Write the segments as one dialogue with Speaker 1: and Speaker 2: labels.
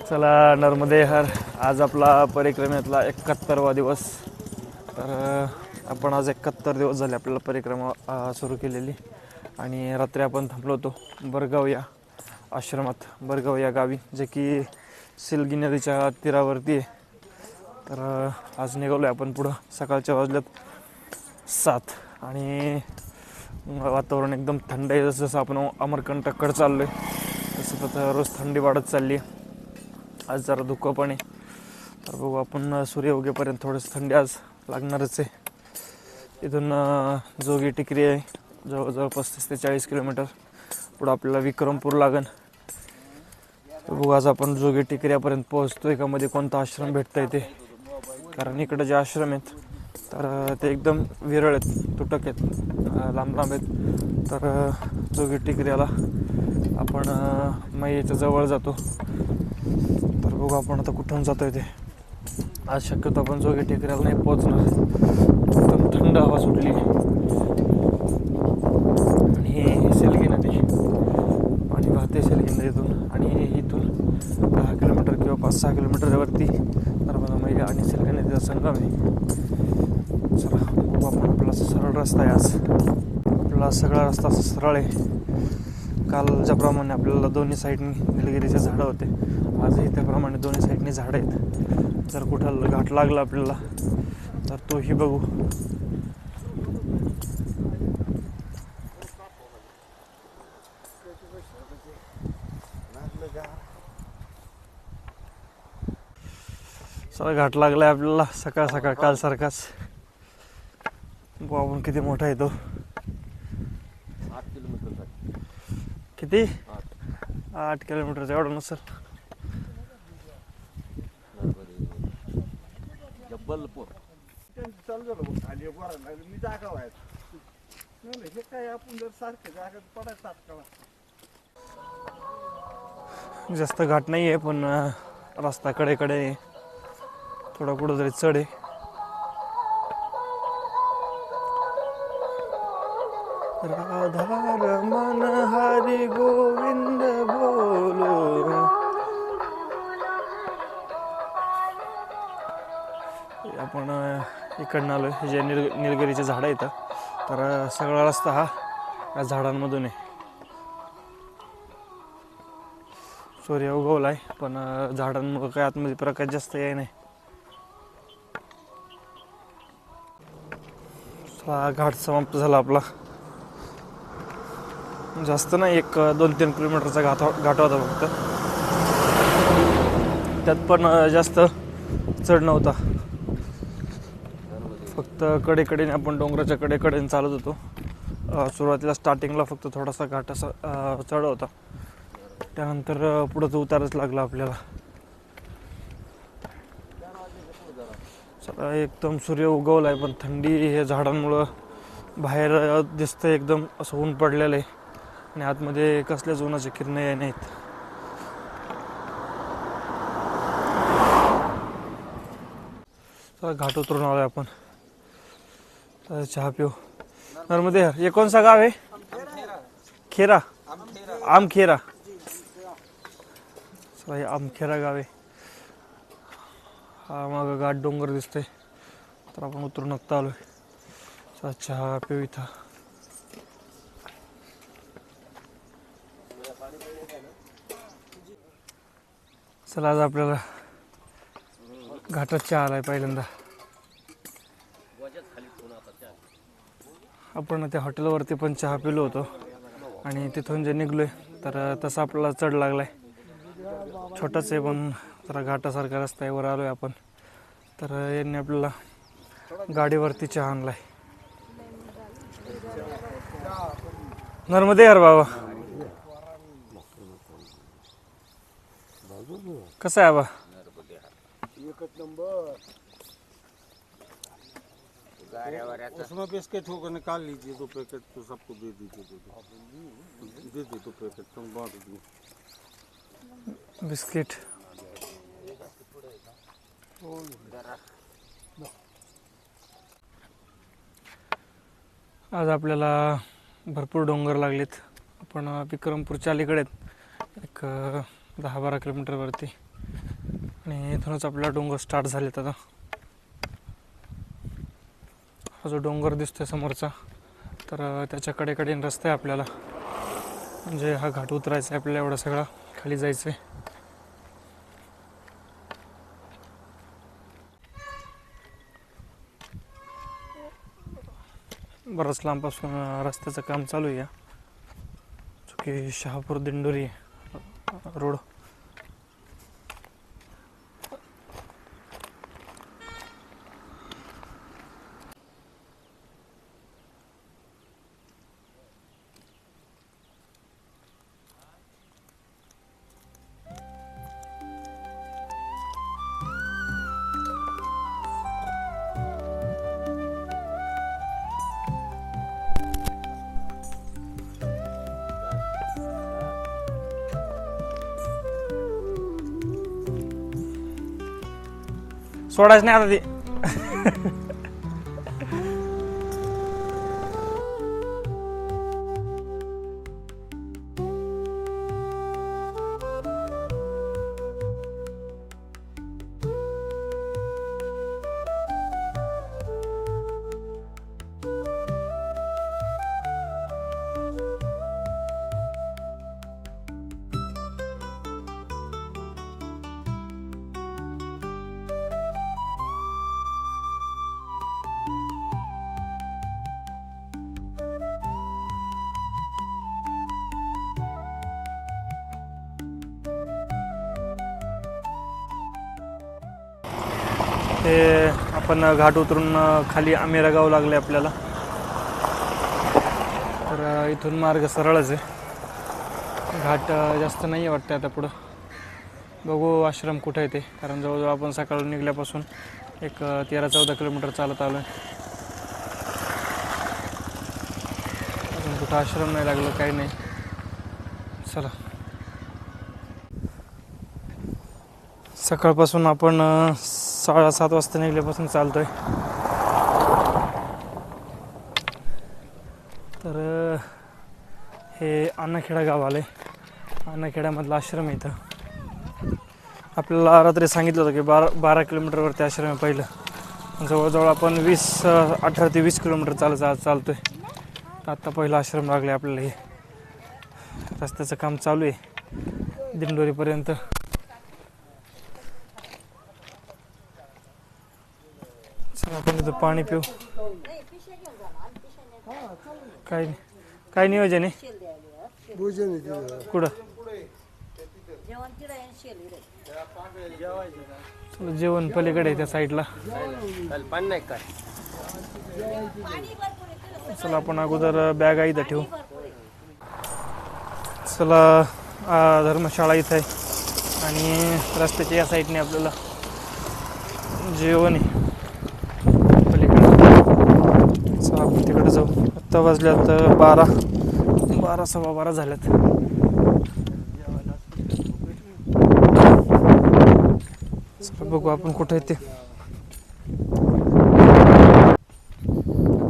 Speaker 1: चला नर्मदे हर. आज आपला परिक्रमेतला 71वा दिवस. तर आपण आज 71 दिवस झाले आपल्याला परिक्रमा सुरू केलेली. आणि रात्री आपण थांबलो होतो बरगाव या आश्रमात, बरगाव या गावी, जे की सिलगी नदीच्या तीरावरती आहे. तर आज निघालो आहे आपण पुढं. सकाळच्या वाजल्यात 7 आणि वातावरण एकदम थंड आहे. जसं जसं आपण अमरकंटककडे चाललो आहे तसं तसं रोज थंडी वाढत चालली आहे. आज जरा धुकं पण आहे. तर बघू आपण सूर्य उगेपर्यंत थोडंसं थंडी आज लागणारच आहे. इथून जोगी टिकरी आहे, जवळजवळ 35 ते 40 किलोमीटर पुढं आपल्याला विक्रमपूर लागन. तर बघू आज आपण जोगी टिकऱ्यापर्यंत पोहोचतोय का, मध्ये कोणता आश्रम भेटता येते. कारण इकडे जे आश्रम आहेत तर ते एकदम विरळ आहेत, तुटक आहेत, लांब लांब आहेत. तर जोगी टिकऱ्याला आपण मैयाच्या जवळ जातो. तर बघू आपण आता कुठून जातोय ते. आज शक्यतो आपण जोगी टेकऱ्याला नाही पोहोचणार. एकदम थंड हवा सुटली आणि सिलगी नदी पाणी वाहते सिलगी नदीतून. आणि इथून 10 किलोमीटर किंवा 5-6 किलोमीटरवरती नर्मदा मैया आणि सिलगी नदीचा संगम आहे. चला बघू आपण. आपला सरळ रस्ता आहे आज. आपला सगळा रस्ता असा सरळ आहे. काल ज्याप्रमाणे आपल्याला दोन्ही साईडनी निलगिरीचे झाडं होते, आजही त्याप्रमाणे दोन्ही साईडनी झाडं आहेत. जर कुठं घाट लागला आपल्याला तर तोही बघू. सगळा घाट लागलाय आपल्याला सकाळ सकाळ काल सारखाच. बघू आपण किती मोठा आहे तो.
Speaker 2: 8 किलोमीटर.
Speaker 1: किती? 8 किलोमीटरचा एवढा नसेल.
Speaker 2: जब्बलपूर
Speaker 3: चालू झालं खाली वरायला मी जागा व्हायचं हे काय आपण जर सारखे जागा पडायचं तात्काळ.
Speaker 1: जास्त घाट नाही आहे पण रस्ता कडेकडे आहे. थोडा कुठं तरी चढ आहे. राधा रमण हरी गोविंद बोलो. आपण इकडनं आलो. हे जे निलगिरीचे झाडं आहेत तर सगळा रस्ता हा या झाडांमधून आहे. सूर्य उगवलाय पण झाडांमुळे काय आतमध्ये प्रकाश जास्त याय नाही. घाट समाप्त झाला आपला. जास्त नाही, 1-2-3 किलोमीटरचा घाट होता फक्त. त्यात पण जास्त चढ नव्हता. फक्त कडेकडेने आपण डोंगराच्या कडेकडेने चालत होतो. सुरुवातीला स्टार्टिंगला फक्त थोडासा घाट असा चढ होता. त्यानंतर पुढं उतारच लागला आपल्याला. एकदम सूर्य उगवलाय पण थंडी हे झाडांमुळं बाहेर दिसतंय. एकदम असं ऊन पडलेलं आहे आणि आतमध्ये कसल्याच उन्हाचे किरणे नाहीत. घाट उतरून आलोय आपण. चहा पिऊ. नर्मदे हर. हे कौन सा गाव आहे? खेरा. आमखेरा. हे आमखेरा गाव आहे. हा मग घाट डोंगर दिसतोय. तर आपण उतरून आत्ता आलोय. चहा पिऊ इथं. चला आज आपल्याला घाटात चहा आलाय पहिल्यांदा. आपण त्या हॉटेलवरती पण चहा पिलो होतो आणि तिथून जे निघलोय तर तसा आपल्याला चढ लागलाय. छोटाच आहे पण जरा घाटासारखा रस्ता आहे. वर आलोय आपण. तर यांनी आपल्याला गाडीवरती चहा आणलाय. नर्मदे हर बाबा. कसं आहे बा?
Speaker 3: एकच नंबर. उसमें बिस्किट होकर निकाल लीजिए 2 पैकेट तो सबको दे दीजिए. दे दो 2 पैकेट तुम बांट दो.
Speaker 1: बिस्किट. आज आपल्याला भरपूर डोंगर लागलेत. आपण विक्रमपूरच्या अलीकडे एक 10-12 किलोमीटरवरती आणि इथूनच आपला डोंगर स्टार्ट झालेत आता. हा जो डोंगर दिसतोय समोरचा, तर त्याच्या कडेकडेने रस्ता आहे आपल्याला. म्हणजे हा घाट उतरायचा आहे आपल्याला, एवढा सगळा खाली जायचं आहे. बराच लांबपासून रस्त्याचं काम चालू आहे, जो की शहापूर दिंडोरी रोड. सोडायच नाही आता ते. हे आपण घाट उतरून खाली आमेरा गाव लागले आपल्याला. तर इथून मार्ग सरळच आहे, घाट जास्त नाही आहे वाटतं आता पुढं. बघू आश्रम कुठं आहे ते, कारण जवळजवळ आपण सकाळी निघल्यापासून एक 13-14 किलोमीटर चालत आलो आहे. अजून कुठं आश्रम नाही लागलं, काही नाही. चला, सकाळपासून आपण 6:30 वाजता निघल्यापासून चालतोय. तर हे अन्नखेडा गाव आले. अन्नखेड्यामधला आश्रम आहे इथं. आपल्याला रात्री सांगितलं होतं की 12 किलोमीटरवरती आश्रम आहे पहिलं. जवळजवळ आपण 18 ते 20 किलोमीटर चालतोय. आत्ता पहिलं आश्रम लागले आपल्याला. हे रस्त्याचं काम चालू आहे दिंडोरीपर्यंत. चला आपण इथं पाणी पिऊ. काय नियोजन आहे कुठं? चला, जेवण पलीकडे आहे त्या साईडला. चला आपण अगोदर बॅग इथं ठेवू. चला, धर्मशाळा इथं आहे आणि रस्त्याच्या या साईडने आपल्याला जेवण आहे पलीकडे. चला आपण तिकडे जाऊ. आत्ता वाजल्यात 12-12:15 झाल्यात. चला बघू आपण कुठे आहे ते.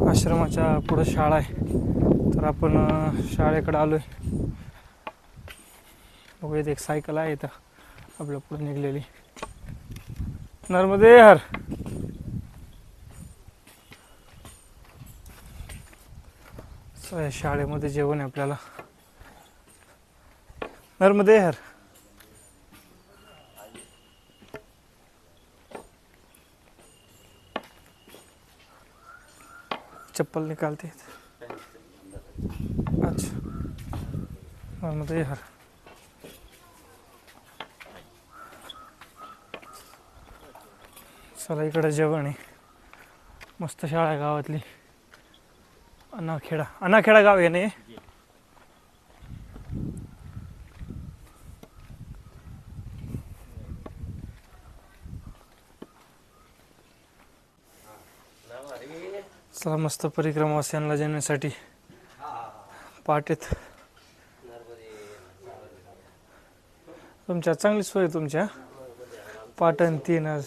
Speaker 1: आश्रमाच्या पुढं शाळा आहे, तर आपण शाळेकडे आलोय. बघूयात, एक सायकल आहे इथं आपल्या पुढे निघलेली. नर्मदे हर. शाळेमध्ये जेवण आहे आपल्याला. नर्मदे हर. चप्पल निकालते. अच्छा, नर्मदे हर. चला, इकडे जेवण आहे. मस्त शाळा आहे गावातली. अन्नखेडा गाव आहे ना. चला, मस्त परिक्रमावासियांना जेवण्यासाठी पाटेत. तुमच्या चांगली सोय, तुमच्या पाटण 3 आज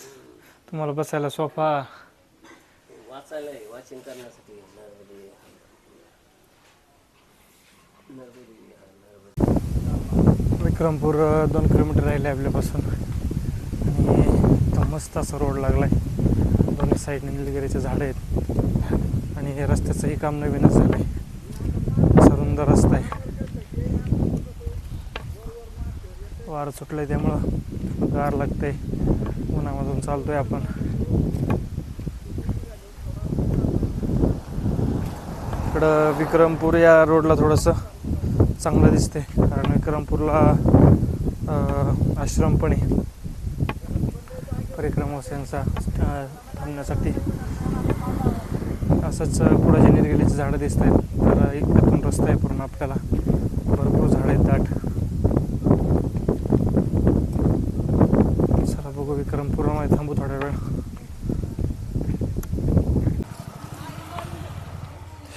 Speaker 1: तुम्हाला बसायला सोफा,
Speaker 2: वाचन करण्यासाठी.
Speaker 1: विक्रमपूर 2 किलोमीटर राहिले आपल्यापासून. आणि असा मस्त असा रोड लागला आहे. दोन्ही साईडने निलगिरीचे झाडं आहेत आणि रस्त्याचंही काम नवीनच झालं आहे. सरुंद रस्ता आहे. वारं सुटलं आहे त्यामुळं गार लागतं आहे. उन्हामधून चालतो आहे आपण. इकडं विक्रमपूर या रोडला थोडंसं चांगलं दिसते कारण विक्रमपूरला आश्रम पण आहे परिक्रमावासियांचा थांबण्यासाठी. असंच पुढे जे निलगिरीची झाडं दिसत आहेत तर इकडून रस्ता आहे पूर्ण आपल्याला. भरपूर झाडं आहेत दाट. चला बघू विक्रमपूरमध्ये थांबू थोड्या वेळ.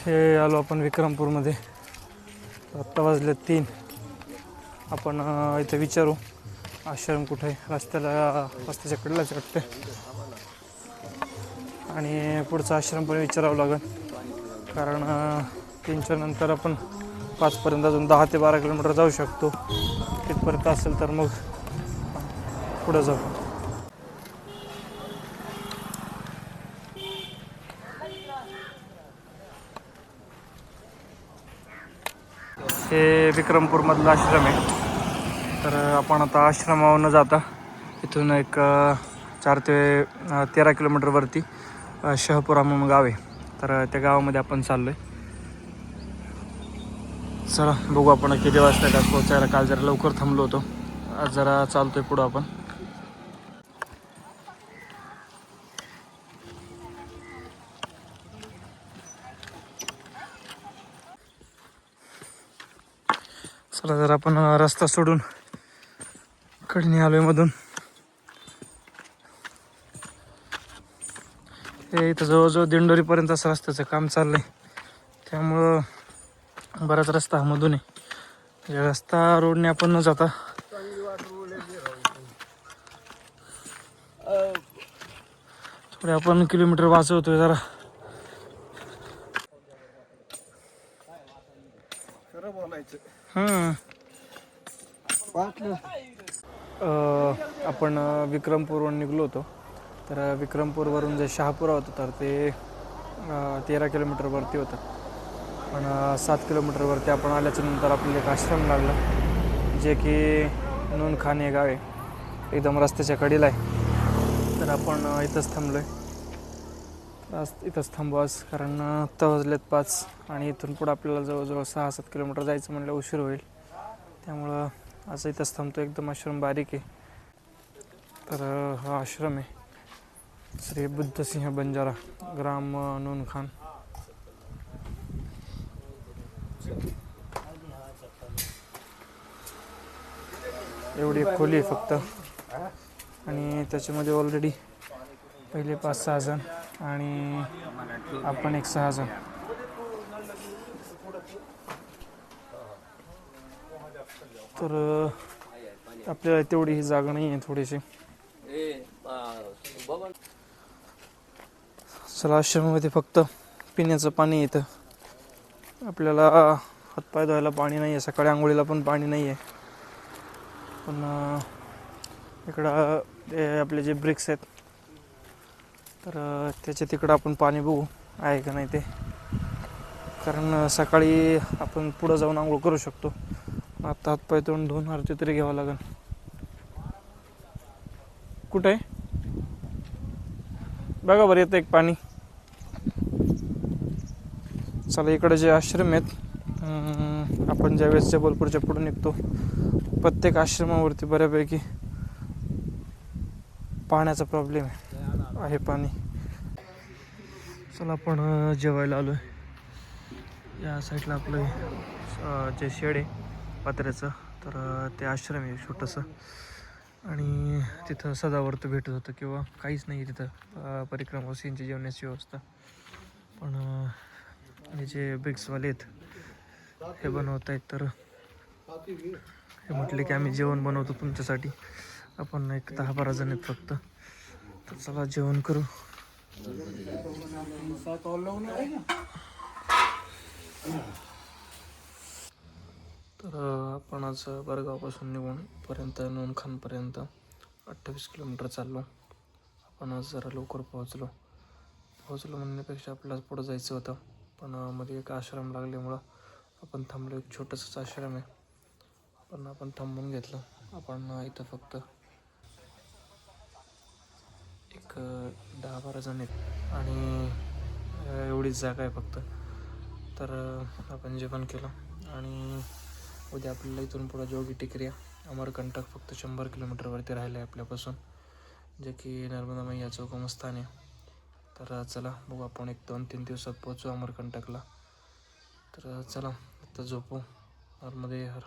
Speaker 1: हे आलो आपण विक्रमपूरमध्ये. आत्ता वाजले 3. आपण इथे विचारू आश्रम कुठे आहे. रस्त्याच्या कडेलाच वाटते आणि पुढचा आश्रम पण विचारावं लागेल कारण 3च्या नंतर आपण 5पर्यंत अजून 10 ते 12 किलोमीटर जाऊ शकतो. तिथपर्यंत असेल तर मग पुढं जाऊ. हे विक्रमपूरमधलं आश्रम आहे. तर आपण आता आश्रमावर न जाता इथून एक 4 ते 13 किलोमीटरवरती शहापुरा म्हणून गाव आहे. तर त्या गावामध्ये आपण चाललो आहे. चला बघू आपण किती वाजता का पोहोचायला. काल जरा लवकर थांबलो होतो. आज जरा चालतोय पुढं आपण. चला जर आपण रस्ता सोडून कडनी आलोय मधून. हे इथं जवळजवळ दिंडोरीपर्यंत असं रस्त्याचं काम चाललंय त्यामुळं बराच रस्ता मधून आहे. या रस्ता रोडने आपण न जाता थोडे आपण किलोमीटर वाचवतोय जरा. आपण विक्रमपूरवरून निघलो होतो. तर विक्रमपूरवरून जे शहापुरा होतं तर ते 13 किलोमीटरवरती होतं. पण 7 किलोमीटरवरती आपण आल्याच्या नंतर आपल्याला एक आश्रम लागला जे की नूनखान हे गाव आहे. एकदम रस्त्याच्या कडेला आहे. तर आपण इथंच थांबलो आहे. इथंच थांबू आज कारण आत्ता वाजलेत 5 आणि इथून पुढं आपल्याला जवळजवळ 6-7 किलोमीटर जायचं म्हणलं उशीर होईल. त्यामुळं आज इथंच थांबतो. एकदम आश्रम बारीक आहे. तर हा आश्रम आहे श्री बुद्धसिंह बंजारा ग्राम नूनखान. एवढी एक खोली आहे फक्त आणि त्याच्यामध्ये ऑलरेडी पहिले 5-6 जण आणि आपण एक 6 जण. तर आपल्याला तेवढी ही जागा नाही आहे थोडीशी. चला आश्रमामध्ये फक्त पिण्याचं पाणी येतं. आपल्याला हातपाय धुवायला पाणी नाही आहे. सकाळी आंघोळीला पण पाणी नाही आहे. पण इकडं ते आपले जे ब्रिक्स आहेत तर त्याच्या तिकडं आपण पाणी बघू आहे का नाही ते. कारण सकाळी आपण पुढं जाऊन आंघोळ करू शकतो. आता हातपाय तोंड धुवून आरती तरी घ्यावं लागेल. कुठं आहे बघा बरं येतं एक पाणी. चला इकडे जे आश्रम आहेत आपण ज्यावेळेस जबलपूरच्या पुढे निघतो प्रत्येक आश्रमावरती बऱ्यापैकी पाण्याचा प्रॉब्लेम आहे पाणी. चला आपण जेवायला आलो आहे. या साईडला आपलं जे शेड आहे पत्र्याचं तर ते आश्रम आहे छोटंसं आणि तिथं सदावर्त भेटत होतं किंवा काहीच नाही आहे तिथं परिक्रमावासियांची जेवणाची व्यवस्था. पण हे जे ब्रिक्सवाले आहेत हे बनवत आहेत तर हे म्हटले की आम्ही जेवण बनवतो तुमच्यासाठी. आपण एक 10-12 जण आहेत फक्त. तर चला जेवण करू. तर आपण आज बरगावपासून निघून पर्यंत नूनखानपर्यंत 28 किलोमीटर चाललो. आपण आज जरा लवकर पोहोचलो म्हणण्यापेक्षा आपल्याला पुढं जायचं होतं, पण मध्ये एक आश्रम लागल्यामुळं आपण थांबलो. एक छोटंसंच आश्रम आहे, पण आपण थांबून घेतलं. आपण इथं फक्त एक 10-12 जण आहेत आणि एवढीच जागा आहे फक्त. तर आपण जेवण केलं आणि उद्या आपल्याला इथून पुढं जोगी टिकरी अमरकंटक फक्त 100 किलोमीटरवरती राहिलं आहे आपल्यापासून, जे की नर्मदा मैयाचं उगमस्थान आहे. तर चला बघू, आपण 1-2-3 दिवसात पोहोचू अमरकंटकला. तर चला आता झोपू. नर्मदे हर.